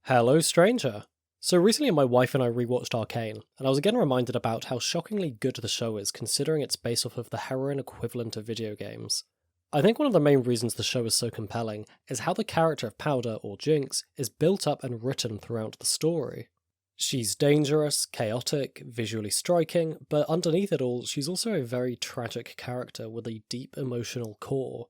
Hello, stranger. So recently my wife and I rewatched Arcane, and I was again reminded about how shockingly good the show is considering it's based off of the heroine equivalent of video games. I think one of the main reasons the show is so compelling is how the character of Powder, or Jinx, is built up and written throughout the story. She's dangerous, chaotic, visually striking, but underneath it all, she's also a very tragic character with a deep emotional core.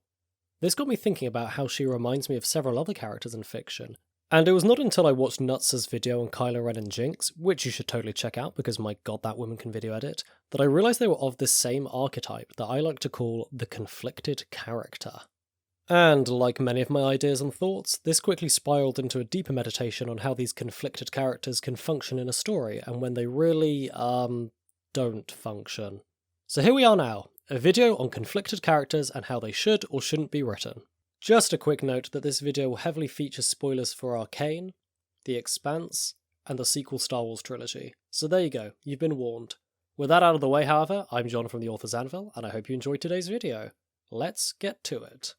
This got me thinking about how she reminds me of several other characters in fiction, and it was not until I watched Nuts' video on Kylo Ren and Jinx, which you should totally check out because my god that woman can video edit, that I realised they were of this same archetype that I like to call the conflicted character. And like many of my ideas and thoughts, this quickly spiraled into a deeper meditation on how these conflicted characters can function in a story and when they really, don't function. So here we are now, a video on conflicted characters and how they should or shouldn't be written. Just a quick note that this video will heavily feature spoilers for Arcane, The Expanse, and the sequel Star Wars trilogy. So there you go, you've been warned. With that out of the way, however, I'm John from the Author's Anvil, and I hope you enjoyed today's video. Let's get to it.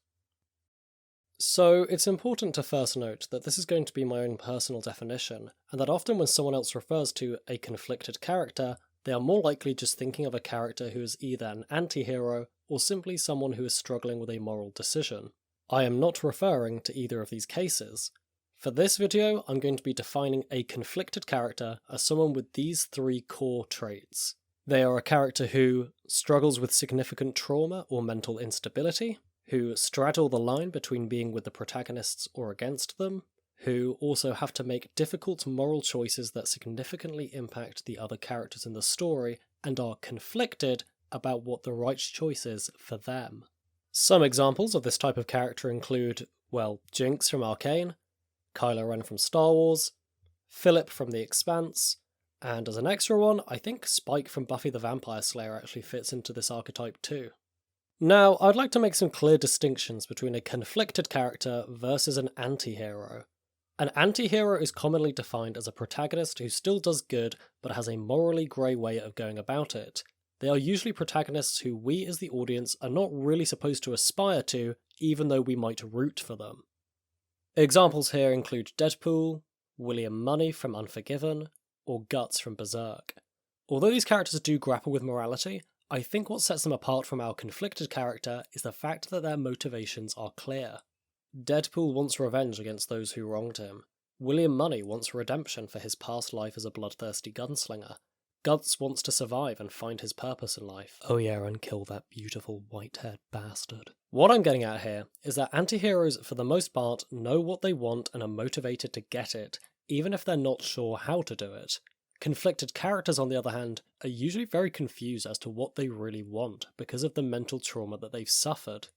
So it's important to first note that this is going to be my own personal definition, and that often when someone else refers to a conflicted character, they are more likely just thinking of a character who is either an anti-hero or simply someone who is struggling with a moral decision. I am not referring to either of these cases. For this video, I'm going to be defining a conflicted character as someone with these three core traits. They are a character who struggles with significant trauma or mental instability, who straddle the line between being with the protagonists or against them, who also have to make difficult moral choices that significantly impact the other characters in the story and are conflicted about what the right choice is for them. Some examples of this type of character include, well, Jinx from Arcane, Kylo Ren from Star Wars, Philip from The Expanse, and as an extra one, I think Spike from Buffy the Vampire Slayer actually fits into this archetype too. Now, I'd like to make some clear distinctions between a conflicted character versus an anti-hero. An anti-hero is commonly defined as a protagonist who still does good but has a morally grey way of going about it. They are usually protagonists who we as the audience are not really supposed to aspire to, even though we might root for them. Examples here include Deadpool, William Money from Unforgiven, or Guts from Berserk. Although these characters do grapple with morality, I think what sets them apart from our conflicted character is the fact that their motivations are clear. Deadpool wants revenge against those who wronged him. William Money wants redemption for his past life as a bloodthirsty gunslinger. Guts wants to survive and find his purpose in life. Oh yeah, and kill that beautiful white-haired bastard. What I'm getting at here is that anti-heroes, for the most part, know what they want and are motivated to get it, even if they're not sure how to do it. Conflicted characters, on the other hand, are usually very confused as to what they really want because of the mental trauma that they've suffered.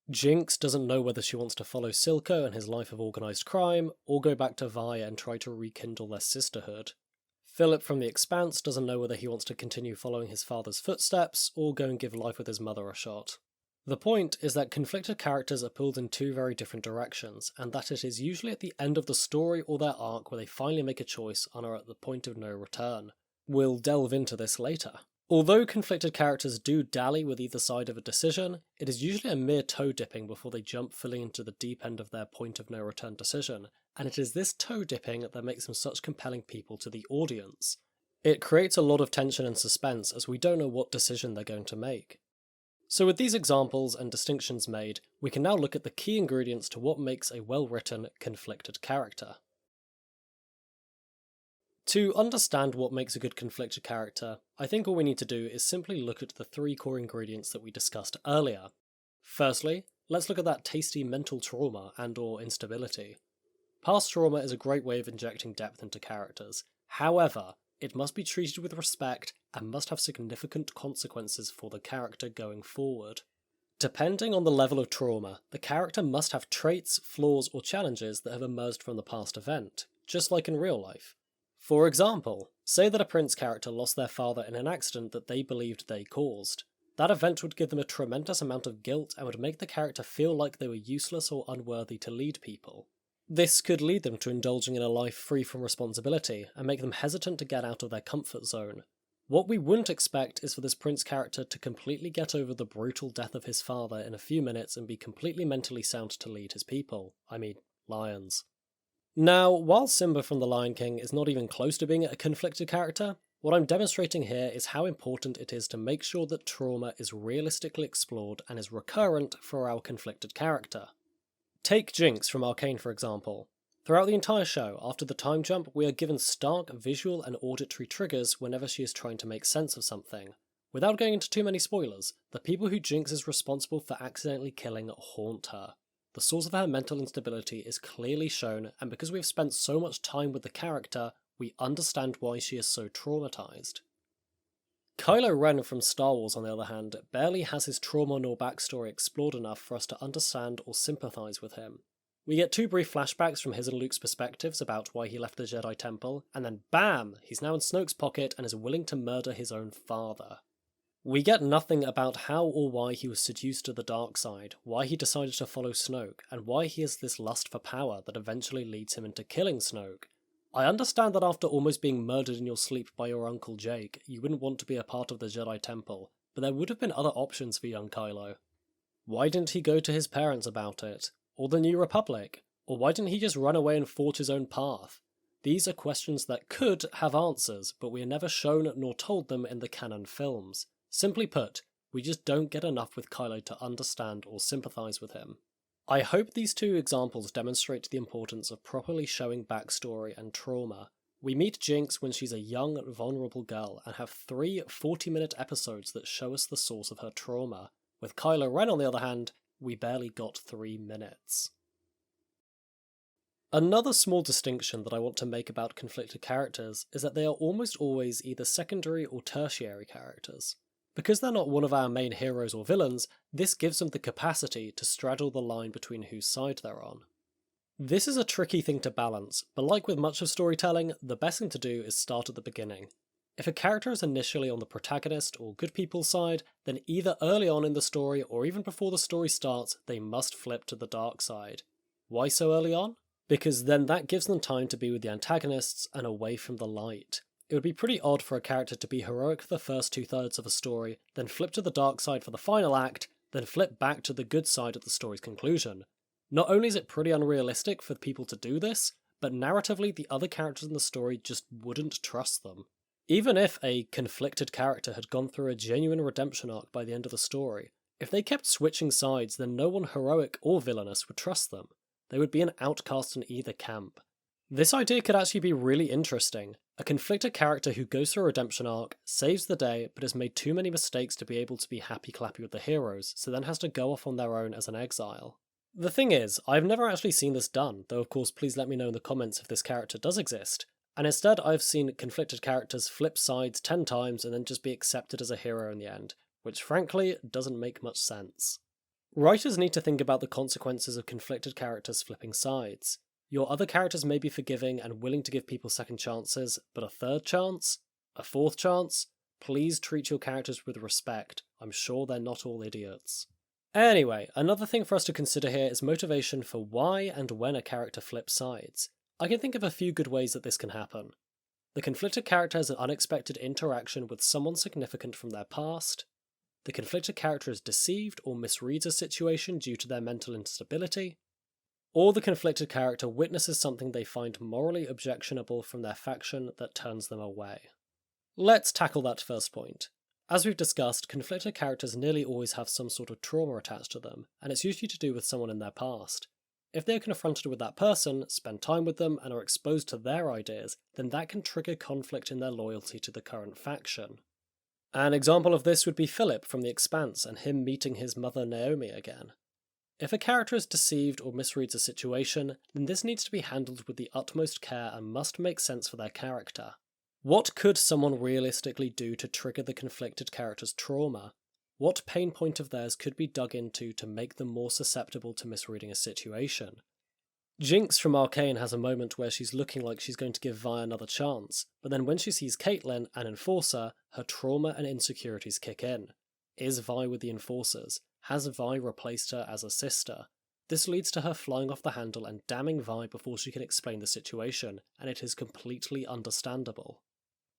Jinx doesn't know whether she wants to follow Silco and his life of organised crime, or go back to Vi and try to rekindle their sisterhood. Philip from The Expanse doesn't know whether he wants to continue following his father's footsteps, or go and give life with his mother a shot. The point is that conflicted characters are pulled in two very different directions, and that it is usually at the end of the story or their arc where they finally make a choice and are at the point of no return. We'll delve into this later. Although conflicted characters do dally with either side of a decision, it is usually a mere toe dipping before they jump fully into the deep end of their point of no return decision, and it is this toe dipping that makes them such compelling people to the audience. It creates a lot of tension and suspense as we don't know what decision they're going to make. So with these examples and distinctions made, we can now look at the key ingredients to what makes a well-written, conflicted character. To understand what makes a good conflicted character, I think all we need to do is simply look at the three core ingredients that we discussed earlier. Firstly, let's look at that tasty mental trauma and/or instability. Past trauma is a great way of injecting depth into characters. However, it must be treated with respect and must have significant consequences for the character going forward. Depending on the level of trauma, the character must have traits, flaws, or challenges that have emerged from the past event, just like in real life. For example, say that a Prince character lost their father in an accident that they believed they caused. That event would give them a tremendous amount of guilt and would make the character feel like they were useless or unworthy to lead people. This could lead them to indulging in a life free from responsibility and make them hesitant to get out of their comfort zone. What we wouldn't expect is for this Prince character to completely get over the brutal death of his father in a few minutes and be completely mentally sound to lead his people. I mean, lions. Now, while Simba from The Lion King is not even close to being a conflicted character, what I'm demonstrating here is how important it is to make sure that trauma is realistically explored and is recurrent for our conflicted character. Take Jinx from Arcane for example. Throughout the entire show, after the time jump, we are given stark visual and auditory triggers whenever she is trying to make sense of something. Without going into too many spoilers, the people who Jinx is responsible for accidentally killing haunt her. The source of her mental instability is clearly shown, and because we have spent so much time with the character, we understand why she is so traumatized. Kylo Ren from Star Wars, on the other hand, barely has his trauma nor backstory explored enough for us to understand or sympathize with him. We get 2 brief flashbacks from his and Luke's perspectives about why he left the Jedi Temple, and then BAM! He's now in Snoke's pocket and is willing to murder his own father. We get nothing about how or why he was seduced to the dark side, why he decided to follow Snoke, and why he has this lust for power that eventually leads him into killing Snoke. I understand that after almost being murdered in your sleep by your Uncle Jake, you wouldn't want to be a part of the Jedi Temple, but there would have been other options for young Kylo. Why didn't he go to his parents about it? Or the New Republic? Or why didn't he just run away and forge his own path? These are questions that could have answers, but we are never shown nor told them in the canon films. Simply put, we just don't get enough with Kylo to understand or sympathise with him. I hope these 2 examples demonstrate the importance of properly showing backstory and trauma. We meet Jinx when she's a young, vulnerable girl and have 3 40-minute episodes that show us the source of her trauma. With Kylo Ren, on the other hand, we barely got 3 minutes. Another small distinction that I want to make about conflicted characters is that they are almost always either secondary or tertiary characters. Because they're not one of our main heroes or villains, this gives them the capacity to straddle the line between whose side they're on. This is a tricky thing to balance, but like with much of storytelling, the best thing to do is start at the beginning. If a character is initially on the protagonist or good people's side, then either early on in the story or even before the story starts, they must flip to the dark side. Why so early on? Because then that gives them time to be with the antagonists and away from the light. It would be pretty odd for a character to be heroic for the first 2/3 of a story, then flip to the dark side for the final act, then flip back to the good side at the story's conclusion. Not only is it pretty unrealistic for people to do this, but narratively the other characters in the story just wouldn't trust them. Even if a conflicted character had gone through a genuine redemption arc by the end of the story, if they kept switching sides, then no one heroic or villainous would trust them. They would be an outcast in either camp. This idea could actually be really interesting. A conflicted character who goes through a redemption arc, saves the day, but has made too many mistakes to be able to be happy-clappy with the heroes, so then has to go off on their own as an exile. The thing is, I've never actually seen this done, though of course please let me know in the comments if this character does exist, and instead I've seen conflicted characters flip sides 10 times and then just be accepted as a hero in the end, which frankly doesn't make much sense. Writers need to think about the consequences of conflicted characters flipping sides. Your other characters may be forgiving and willing to give people second chances, but a third chance? A fourth chance? Please treat your characters with respect. I'm sure they're not all idiots. Anyway, another thing for us to consider here is motivation for why and when a character flips sides. I can think of a few good ways that this can happen. The conflicted character has an unexpected interaction with someone significant from their past. The conflicted character is deceived or misreads a situation due to their mental instability. Or the conflicted character witnesses something they find morally objectionable from their faction that turns them away. Let's tackle that first point. As we've discussed, conflicted characters nearly always have some sort of trauma attached to them, and it's usually to do with someone in their past. If they're confronted with that person, spend time with them, and are exposed to their ideas, then that can trigger conflict in their loyalty to the current faction. An example of this would be Philip from The Expanse and him meeting his mother Naomi again. If a character is deceived or misreads a situation, then this needs to be handled with the utmost care and must make sense for their character. What could someone realistically do to trigger the conflicted character's trauma? What pain point of theirs could be dug into to make them more susceptible to misreading a situation? Jinx from Arcane has a moment where she's looking like she's going to give Vi another chance, but then when she sees Caitlyn, an enforcer, her trauma and insecurities kick in. Is Vi with the enforcers? Has Vi replaced her as a sister? This leads to her flying off the handle and damning Vi before she can explain the situation, and it is completely understandable.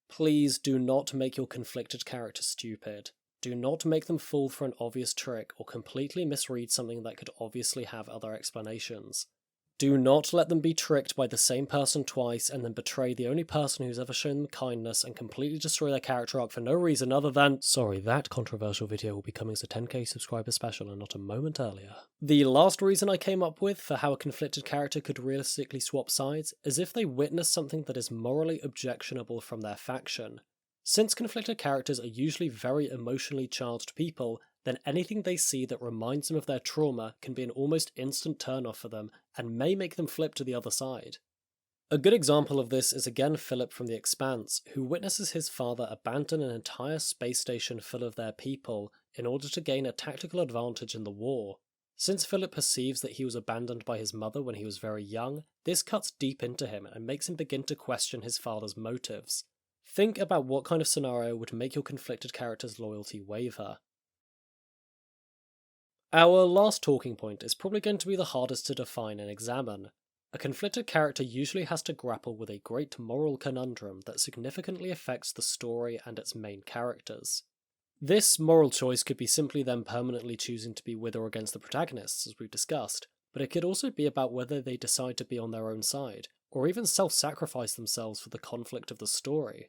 Please do not make your conflicted character stupid. Do not make them fall for an obvious trick or completely misread something that could obviously have other explanations. Do not let them be tricked by the same person twice and then betray the only person who's ever shown them kindness and completely destroy their character arc for no reason other than, sorry, that controversial video will be coming as a 10k subscriber special and not a moment earlier. The last reason I came up with for how a conflicted character could realistically swap sides is if they witness something that is morally objectionable from their faction. Since conflicted characters are usually very emotionally charged people, then anything they see that reminds them of their trauma can be an almost instant turn-off for them and may make them flip to the other side. A good example of this is again Philip from The Expanse, who witnesses his father abandon an entire space station full of their people in order to gain a tactical advantage in the war. Since Philip perceives that he was abandoned by his mother when he was very young, this cuts deep into him and makes him begin to question his father's motives. Think about what kind of scenario would make your conflicted character's loyalty waver. Our last talking point is probably going to be the hardest to define and examine. A conflicted character usually has to grapple with a great moral conundrum that significantly affects the story and its main characters. This moral choice could be simply them permanently choosing to be with or against the protagonists, as we've discussed, but it could also be about whether they decide to be on their own side, or even self-sacrifice themselves for the conflict of the story.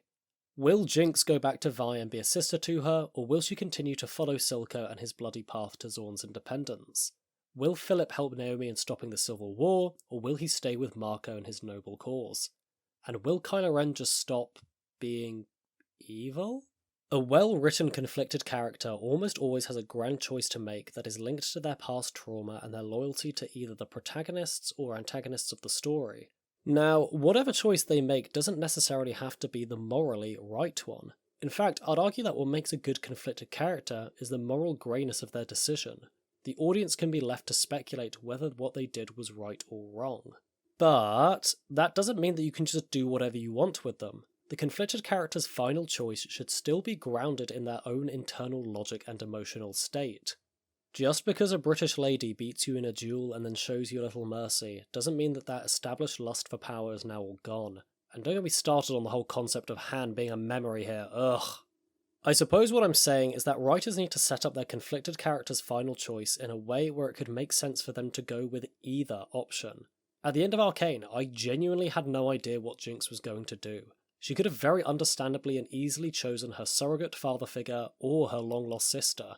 Will Jinx go back to Vi and be a sister to her, or will she continue to follow Silco and his bloody path to Zorn's independence? Will Philip help Naomi in stopping the Civil War, or will he stay with Marco and his noble cause? And will Kylo Ren just stop being evil? A well-written conflicted character almost always has a grand choice to make that is linked to their past trauma and their loyalty to either the protagonists or antagonists of the story. Now, whatever choice they make doesn't necessarily have to be the morally right one. In fact, I'd argue that what makes a good conflicted character is the moral greyness of their decision. The audience can be left to speculate whether what they did was right or wrong. But that doesn't mean that you can just do whatever you want with them. The conflicted character's final choice should still be grounded in their own internal logic and emotional state. Just because a British lady beats you in a duel and then shows you a little mercy doesn't mean that that established lust for power is now all gone. And don't get me started on the whole concept of Han being a memory here, ugh. I suppose what I'm saying is that writers need to set up their conflicted character's final choice in a way where it could make sense for them to go with either option. At the end of Arcane, I genuinely had no idea what Jinx was going to do. She could have very understandably and easily chosen her surrogate father figure or her long-lost sister.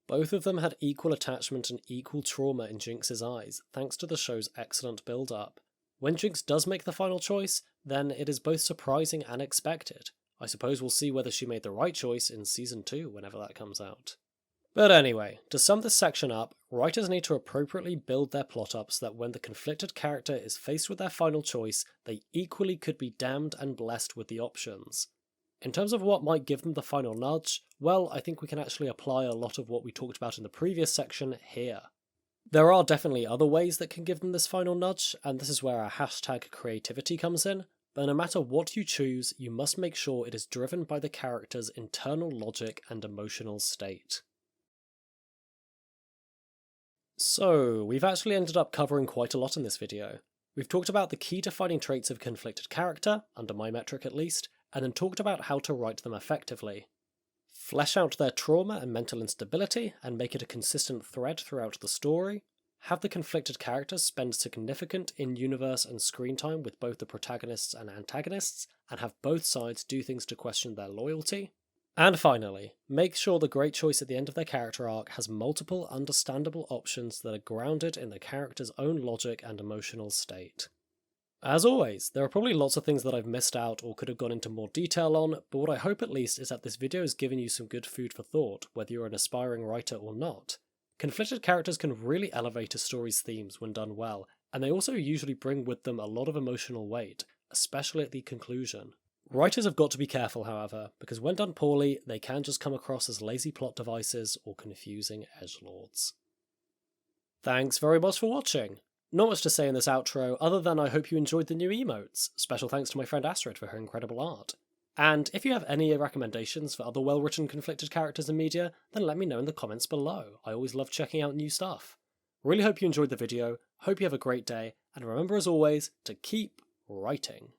Both of them had equal attachment and equal trauma in Jinx's eyes, thanks to the show's excellent build-up. When Jinx does make the final choice, then it is both surprising and expected. I suppose we'll see whether she made the right choice in Season 2 whenever that comes out. But anyway, to sum this section up, writers need to appropriately build their plot up so that when the conflicted character is faced with their final choice, they equally could be damned and blessed with the options. In terms of what might give them the final nudge, well, I think we can actually apply a lot of what we talked about in the previous section here. There are definitely other ways that can give them this final nudge, and this is where our hashtag creativity comes in, but no matter what you choose, you must make sure it is driven by the character's internal logic and emotional state. So, we've actually ended up covering quite a lot in this video. We've talked about the key defining traits of a conflicted character, under my metric at least, and then talked about how to write them effectively. Flesh out their trauma and mental instability, and make it a consistent thread throughout the story. Have the conflicted characters spend significant in-universe and screen time with both the protagonists and antagonists, and have both sides do things to question their loyalty. And finally, make sure the great choice at the end of their character arc has multiple understandable options that are grounded in the character's own logic and emotional state. As always, there are probably lots of things that I've missed out or could have gone into more detail on, but what I hope at least is that this video has given you some good food for thought, whether you're an aspiring writer or not. Conflicted characters can really elevate a story's themes when done well, and they also usually bring with them a lot of emotional weight, especially at the conclusion. Writers have got to be careful, however, because when done poorly, they can just come across as lazy plot devices or confusing edgelords. Thanks very much for watching! Not much to say in this outro, other than I hope you enjoyed the new emotes. Special thanks to my friend Astrid for her incredible art. And if you have any recommendations for other well-written conflicted characters in media, then let me know in the comments below. I always love checking out new stuff. Really hope you enjoyed the video, hope you have a great day, and remember as always to keep writing.